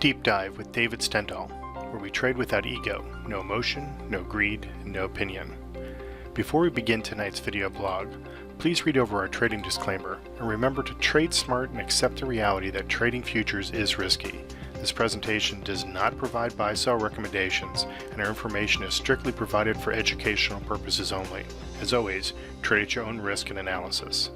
Deep Dive with David Stendahl, where we trade without ego, no emotion, no greed, and no opinion. Before we begin tonight's video blog, please read over our trading disclaimer and remember to trade smart and accept the reality that trading futures is risky. This presentation does not provide buy-sell recommendations, and our information is strictly provided for educational purposes only. As always, trade at your own risk and analysis.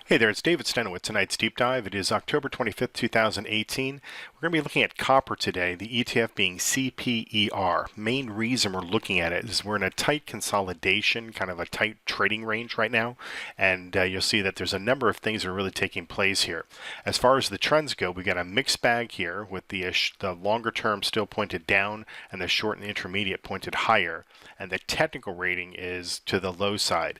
Hey there, it's David Stendahl with tonight's Deep Dive. It is October 25th, 2018. We're going to be looking at copper today, the ETF being CPER. Main reason we're looking at it is we're in a tight consolidation, kind of a tight trading range right now, and you'll see that there's a number of things that are really taking place here. As far as the trends go, we got a mixed bag here with the longer term still pointed down and the short and intermediate pointed higher, and the technical rating is to the low side.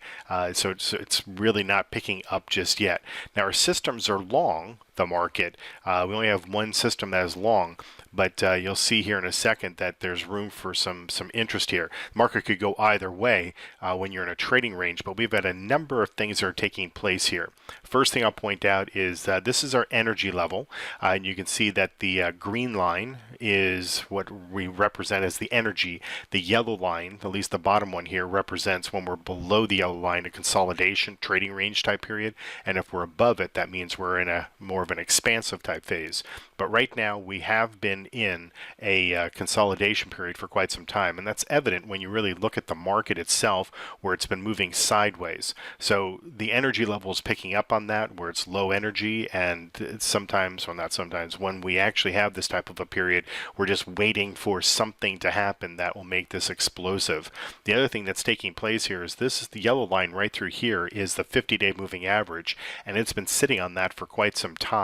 So it's really not picking up just yet. Now our systems are long the market. We only have one system that is long, but you'll see here in a second that there's room for some interest here. The market could go either way when you're in a trading range, but we've got a number of things that are taking place here. First thing I'll point out is that this is our energy level, and you can see that the green line is what we represent as the energy. The yellow line, at least the bottom one here, represents when we're below the yellow line, a consolidation trading range type period, and if we're above it, that means we're in a more of an expansive type phase. But right now we have been in a consolidation period for quite some time, and that's evident when you really look at the market itself, where it's been moving sideways. So the energy level is picking up on that, where it's low energy, and sometimes, well, not sometimes, when we actually have this type of a period, we're just waiting for something to happen that will make this explosive. The other thing that's taking place here is this is the yellow line right through here is the 50-day moving average, and it's been sitting on that for quite some time.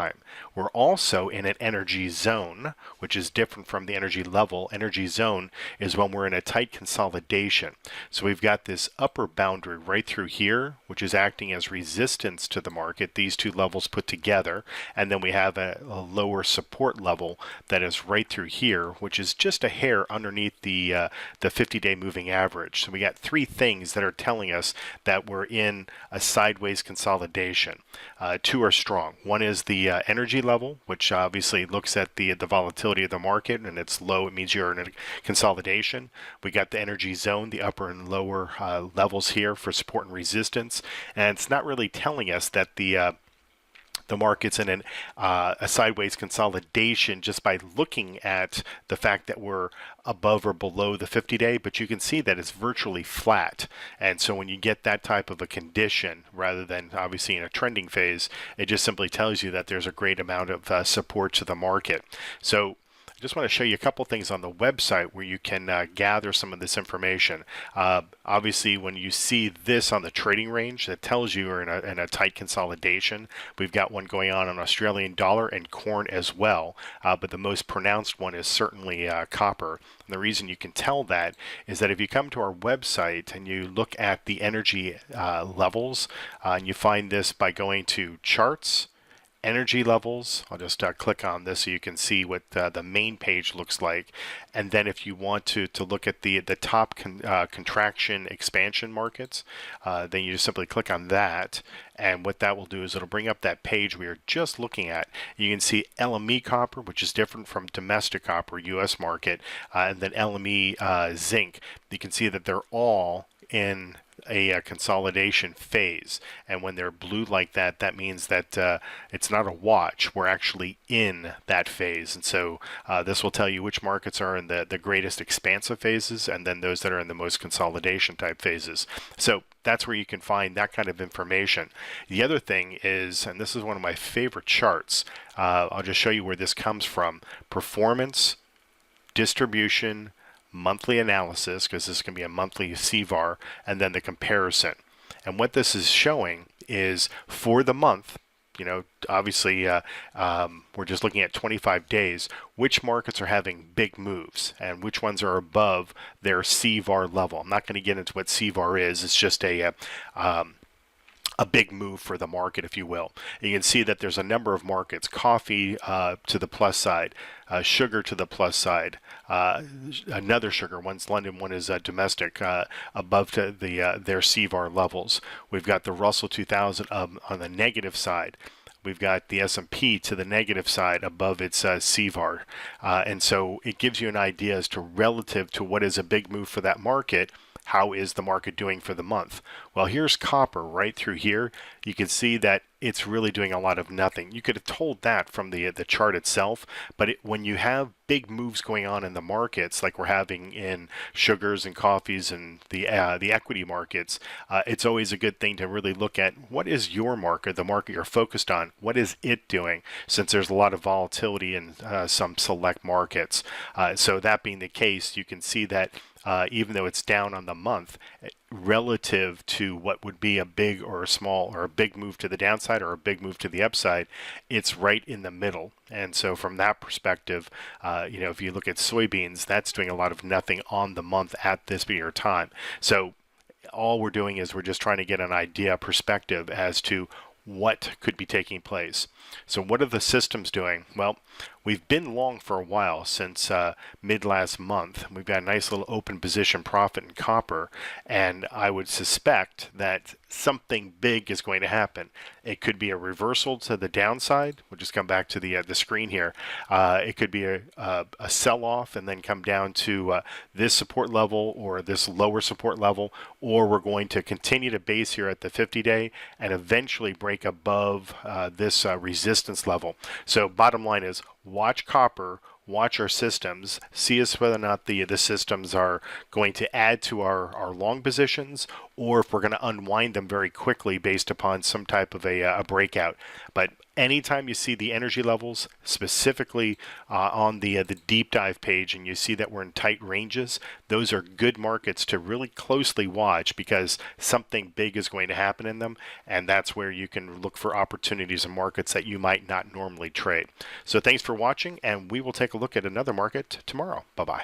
We're also in an energy zone, which is different from the energy level. Energy zone is when we're in a tight consolidation. So we've got this upper boundary right through here, which is acting as resistance to the market, these two levels put together, and then we have a lower support level that is right through here, which is just a hair underneath the 50-day moving average. So we got three things that are telling us that we're in a sideways consolidation. Two are strong. One is the energy level, which obviously looks at the volatility of the market, and it's low. It means you're in a consolidation. We got the energy zone, the upper and lower levels here for support and resistance, and it's not really telling us that the market's in a sideways consolidation just by looking at the fact that we're above or below the 50-day, but you can see that it's virtually flat. And so when you get that type of a condition, rather than obviously in a trending phase, it just simply tells you that there's a great amount of support to the market. So just want to show you a couple things on the website where you can gather some of this information. Obviously, when you see this on the trading range, that tells you you're in a tight consolidation. We've got one going on Australian dollar and corn as well, but the most pronounced one is certainly copper. And the reason you can tell that is that if you come to our website and you look at the energy levels, and you find this by going to charts, energy levels. I'll just click on this so you can see what the main page looks like. And then if you want to look at the top contraction expansion markets, then you just simply click on that. And what that will do is it'll bring up that page we were just looking at. You can see LME copper, which is different from domestic copper, US market, and then LME zinc. You can see that they're all in a consolidation phase, and when they're blue like that, that means that it's not a watch. We're actually in that phase, and so this will tell you which markets are in the greatest expansive phases, and then those that are in the most consolidation type phases. So that's where you can find that kind of information. The other thing is, and this is one of my favorite charts, I'll just show you where this comes from: performance, distribution, monthly analysis, because this can be a monthly CVAR, and then the comparison. And what this is showing is for the month, you know, obviously we're just looking at 25 days, which markets are having big moves and which ones are above their CVAR level. I'm not going to get into what CVAR is. It's just a big move for the market, if you will. You can see that there's a number of markets: coffee to the plus side, sugar to the plus side, another sugar, one's London, one is domestic, above to the their CVAR levels. We've got the Russell 2000 on the negative side. we've got the S&P to the negative side above its CVAR. And so it gives you an idea as to relative to what is a big move for that market, how is the market doing for the month? Well, here's copper right through here. You can see that it's really doing a lot of nothing. You could have told that from the chart itself, but when you have big moves going on in the markets, like we're having in sugars and coffees and the equity markets, it's always a good thing to really look at what is your market, the market you're focused on, what is it doing, since there's a lot of volatility in some select markets. So that being the case, you can see that even though it's down on the month, relative to what would be a big or a small or a big move to the downside or a big move to the upside, it's right in the middle. And so from that perspective, if you look at soybeans, that's doing a lot of nothing on the month at this period of time. So all we're doing is we're just trying to get an idea, perspective as to what could be taking place. So what are the systems doing? Well, we've been long for a while, since mid last month. We've got a nice little open position profit in copper, and I would suspect that something big is going to happen. It could be a reversal to the downside. We'll just come back to the screen here. It could be a sell-off and then come down to this support level or this lower support level, or we're going to continue to base here at the 50-day and eventually break above this resistance level. So bottom line is, watch copper, watch our systems, see as whether or not the systems are going to add to our long positions, or if we're going to unwind them very quickly based upon some type of a breakout. But anytime you see the energy levels, specifically on the deep dive page, and you see that we're in tight ranges, those are good markets to really closely watch, because something big is going to happen in them, and that's where you can look for opportunities in markets that you might not normally trade. So thanks for watching, and we will take a look at another market tomorrow. Bye-bye.